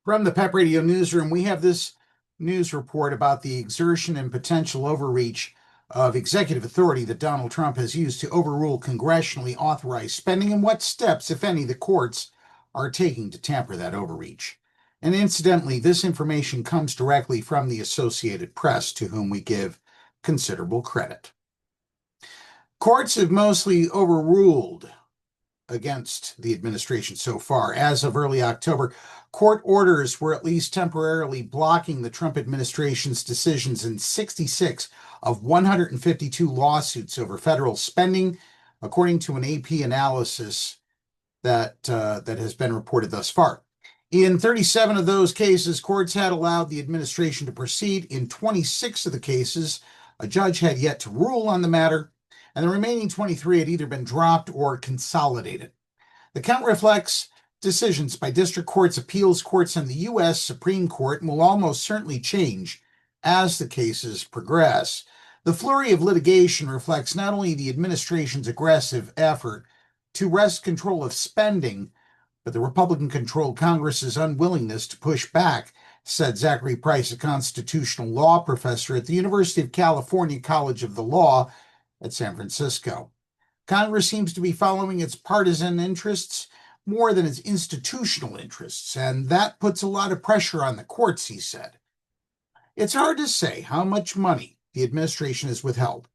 From the Pep Radio newsroom, we have this news report about the exertion and potential overreach of executive authority that Donald Trump has used to overrule congressionally authorized spending and what steps, if any, the courts are taking to tamper that overreach. And incidentally, this information comes directly from the Associated Press, to whom we give considerable credit. Courts have mostly overruled against the administration so far. As of early October, court orders were at least temporarily blocking the Trump administration's decisions in 66 of 152 lawsuits over federal spending, according to an AP analysis that has been reported thus far. In 37 of those cases, courts had allowed the administration to proceed. In 26 of the cases, a judge had yet to rule on the matter, and the remaining 23 had either been dropped or consolidated. The count reflects decisions by district courts, appeals courts, and the U.S. Supreme Court, and will almost certainly change as the cases progress. The flurry of litigation reflects not only the administration's aggressive effort to wrest control of spending, but the Republican-controlled Congress's unwillingness to push back, said Zachary Price, a constitutional law professor at the University of California College of the Law at San Francisco. Congress seems to be following its partisan interests more than its institutional interests, and that puts a lot of pressure on the courts, he said. It's hard to say how much money the administration has withheld.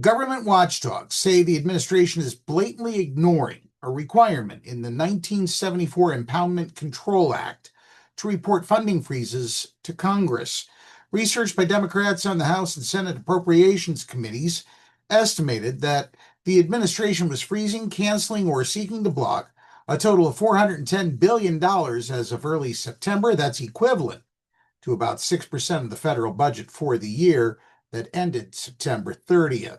Government watchdogs say the administration is blatantly ignoring a requirement in the 1974 Impoundment Control Act to report funding freezes to Congress. Research by Democrats on the House and Senate Appropriations Committees estimated that the administration was freezing, canceling, or seeking to block a total of $410 billion as of early September. That's equivalent to about 6% of the federal budget for the year that ended September 30th.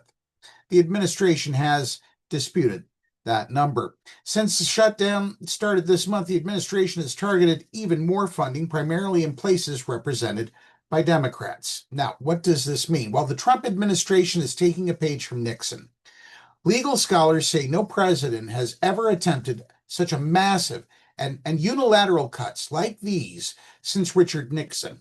The administration has disputed that number. Since the shutdown started this month, the administration has targeted even more funding, primarily in places represented by Democrats. Now, what does this mean? Well, the Trump administration is taking a page from Nixon. Legal scholars say no president has ever attempted such a massive and unilateral cuts like these since Richard Nixon.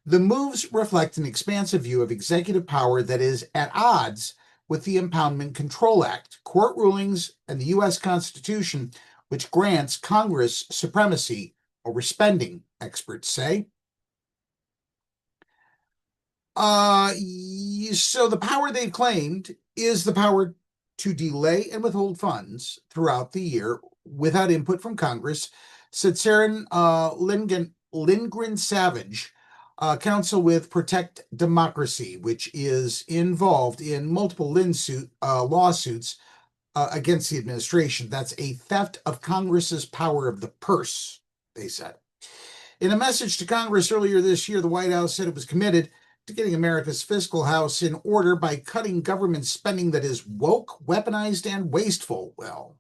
The moves reflect an expansive view of executive power that is at odds with the Impoundment Control Act, court rulings, and the U.S. Constitution, which grants Congress supremacy over spending, experts say. So the power they've claimed is the power to delay and withhold funds throughout the year without input from Congress, said Sarah Lindgren-Savage, counsel with Protect Democracy, which is involved in multiple lawsuits against the administration. That's a theft of Congress's power of the purse, they said. In a message to Congress earlier this year, the White House said it was committed to getting America's fiscal house in order by cutting government spending that is woke, weaponized, and wasteful. Well,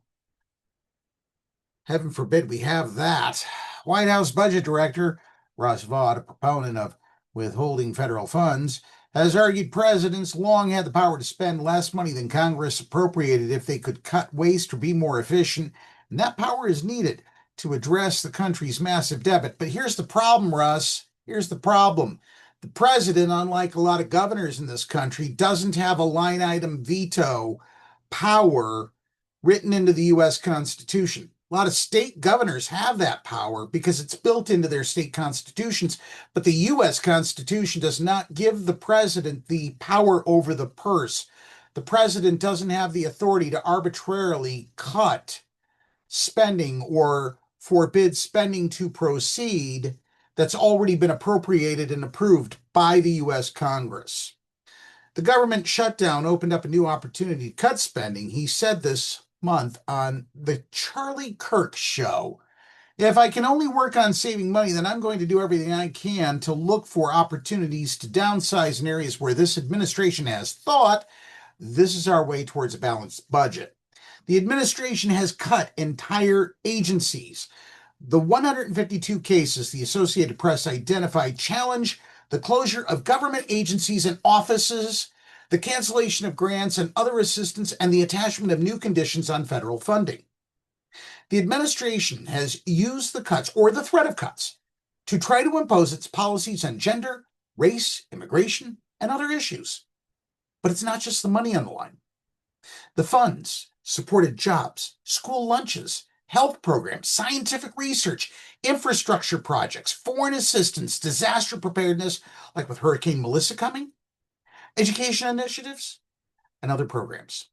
heaven forbid we have that. White House Budget Director Ross Vaught, a proponent of withholding federal funds, has argued presidents long had the power to spend less money than Congress appropriated if they could cut waste or be more efficient, and that power is needed to address the country's massive debt. But here's the problem, Russ. Here's the problem. The president, unlike a lot of governors in this country, doesn't have a line item veto power written into the U.S. Constitution. A lot of state governors have that power because it's built into their state constitutions, but the U.S. Constitution does not give the president the power over the purse. The president doesn't have the authority to arbitrarily cut spending or forbid spending to proceed that's already been appropriated and approved by the U.S. Congress. The government shutdown opened up a new opportunity to cut spending. He said this month on the Charlie Kirk show. If I can only work on saving money, then I'm going to do everything I can to look for opportunities to downsize in areas where this administration has thought this is our way towards a balanced budget. The administration has cut entire agencies. The 152 cases the Associated Press identified challenge the closure of government agencies and offices, the cancellation of grants and other assistance, and the attachment of new conditions on federal funding. The administration has used the cuts or the threat of cuts to try to impose its policies on gender, race, immigration, and other issues. But it's not just the money on the line. The funds supported jobs, school lunches, health programs, scientific research, infrastructure projects, foreign assistance, disaster preparedness, like with Hurricane Melissa coming, education initiatives, and other programs.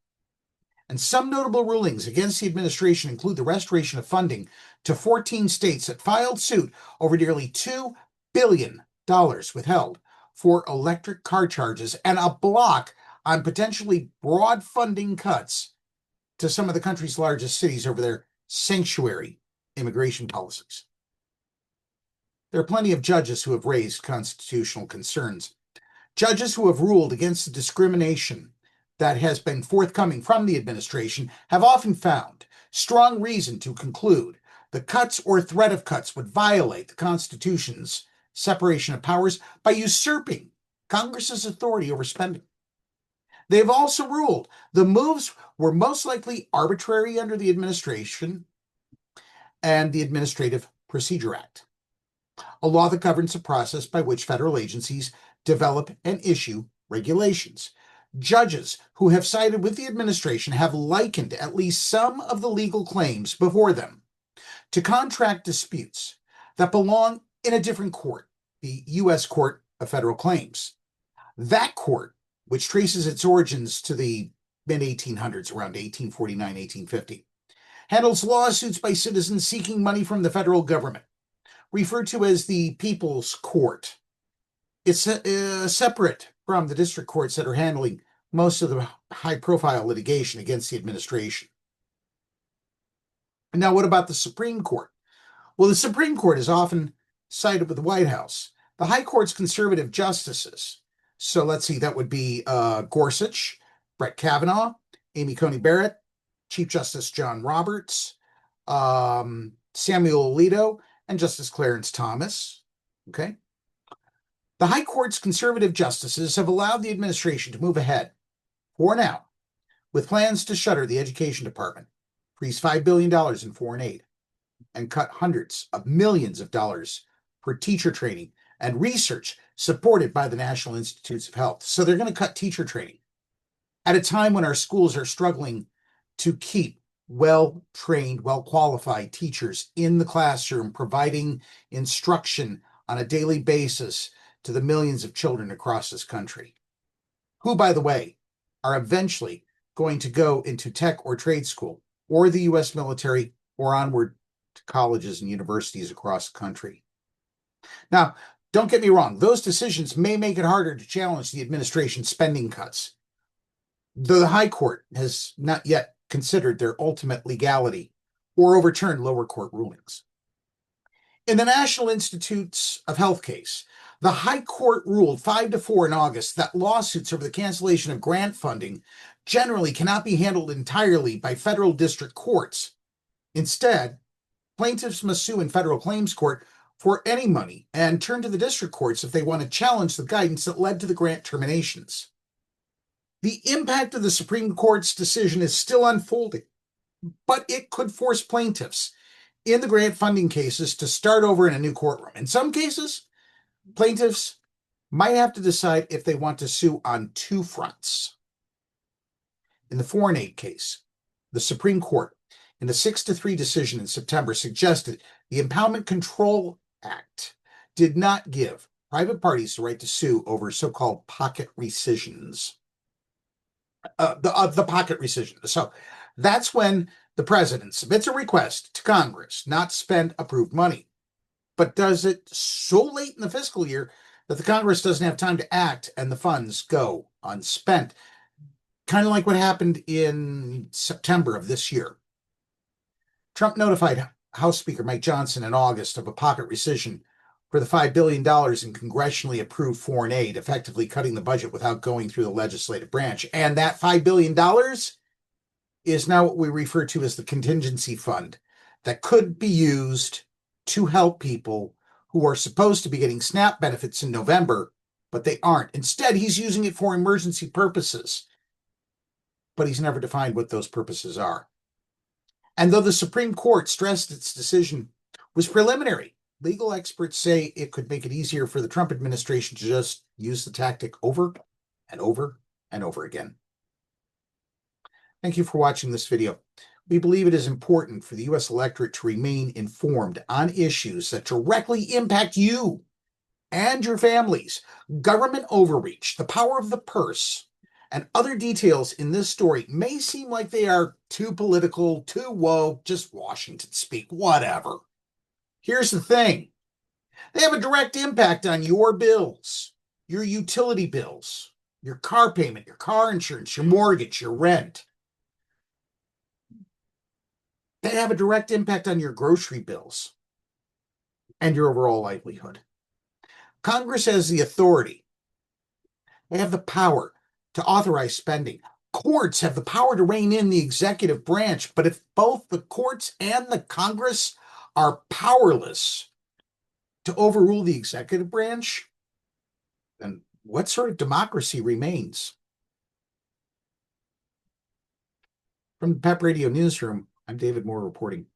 And some notable rulings against the administration include the restoration of funding to 14 states that filed suit over nearly $2 billion withheld for electric car charges and a block on potentially broad funding cuts to some of the country's largest cities over their sanctuary immigration policies. There are plenty of judges who have raised constitutional concerns. Judges who have ruled against the discrimination that has been forthcoming from the administration have often found strong reason to conclude the cuts or threat of cuts would violate the Constitution's separation of powers by usurping Congress's authority over spending. They've also ruled the moves were most likely arbitrary under the administration and the Administrative Procedure Act, a law that governs the process by which federal agencies develop and issue regulations. Judges who have sided with the administration have likened at least some of the legal claims before them to contract disputes that belong in a different court, the U.S. Court of Federal Claims. That court, which traces its origins to the mid-1800s, around 1849, 1850, handles lawsuits by citizens seeking money from the federal government, referred to as the People's Court. It's separate from the district courts that are handling most of the high-profile litigation against the administration. Now, what about the Supreme Court? Well, the Supreme Court is often sided with the White House. The High Court's conservative justices, so let's see, that would be Gorsuch, Brett Kavanaugh, Amy Coney Barrett, Chief Justice John Roberts, Samuel Alito, and Justice Clarence Thomas. Okay. The High Court's conservative justices have allowed the administration to move ahead, for now, with plans to shutter the Education Department, freeze $5 billion in foreign aid, and cut hundreds of millions of dollars for teacher training and research supported by the National Institutes of Health. So they're going to cut teacher training at a time when our schools are struggling to keep well-trained, well-qualified teachers in the classroom, providing instruction on a daily basis to the millions of children across this country, who, by the way, are eventually going to go into tech or trade school or the U.S. military or onward to colleges and universities across the country. Now, don't get me wrong, those decisions may make it harder to challenge the administration's spending cuts, though the High Court has not yet considered their ultimate legality or overturned lower court rulings. In the National Institutes of Health case, the High Court ruled 5-4 in August that lawsuits over the cancellation of grant funding generally cannot be handled entirely by federal district courts. Instead, plaintiffs must sue in federal claims court for any money and turn to the district courts if they want to challenge the guidance that led to the grant terminations. The impact of the Supreme Court's decision is still unfolding, but it could force plaintiffs in the grant funding cases to start over in a new courtroom. In some cases, plaintiffs might have to decide if they want to sue on two fronts. In the foreign aid case, the Supreme Court, in a 6-3 decision in September, suggested the Impoundment Control Act did not give private parties the right to sue over so-called pocket rescissions. The pocket rescission. So that's when the president submits a request to Congress not to spend approved money, but does it so late in the fiscal year that the Congress doesn't have time to act and the funds go unspent. Kind of like what happened in September of this year. Trump notified House Speaker Mike Johnson in August of a pocket rescission for the $5 billion in congressionally approved foreign aid, effectively cutting the budget without going through the legislative branch. And that $5 billion is now what we refer to as the contingency fund that could be used to help people who are supposed to be getting SNAP benefits in November, but they aren't. Instead, he's using it for emergency purposes, but he's never defined what those purposes are. And though the Supreme Court stressed its decision was preliminary legal experts say it could make it easier for the Trump administration to just use the tactic over and over and over again. Thank you for watching this video. We believe it is important for the U.S. electorate to remain informed on issues that directly impact you and your families. Government overreach, the power of the purse, and other details in this story may seem like they are too political, too woke, just Washington speak, whatever. Here's the thing. They have a direct impact on your bills, your utility bills, your car payment, your car insurance, your mortgage, your rent. They have a direct impact on your grocery bills and your overall livelihood. Congress has the authority. They have the power to authorize spending. Courts have the power to rein in the executive branch, but if both the courts and the Congress are powerless to overrule the executive branch, then what sort of democracy remains? From the PEP Radio Newsroom, I'm David Moore reporting.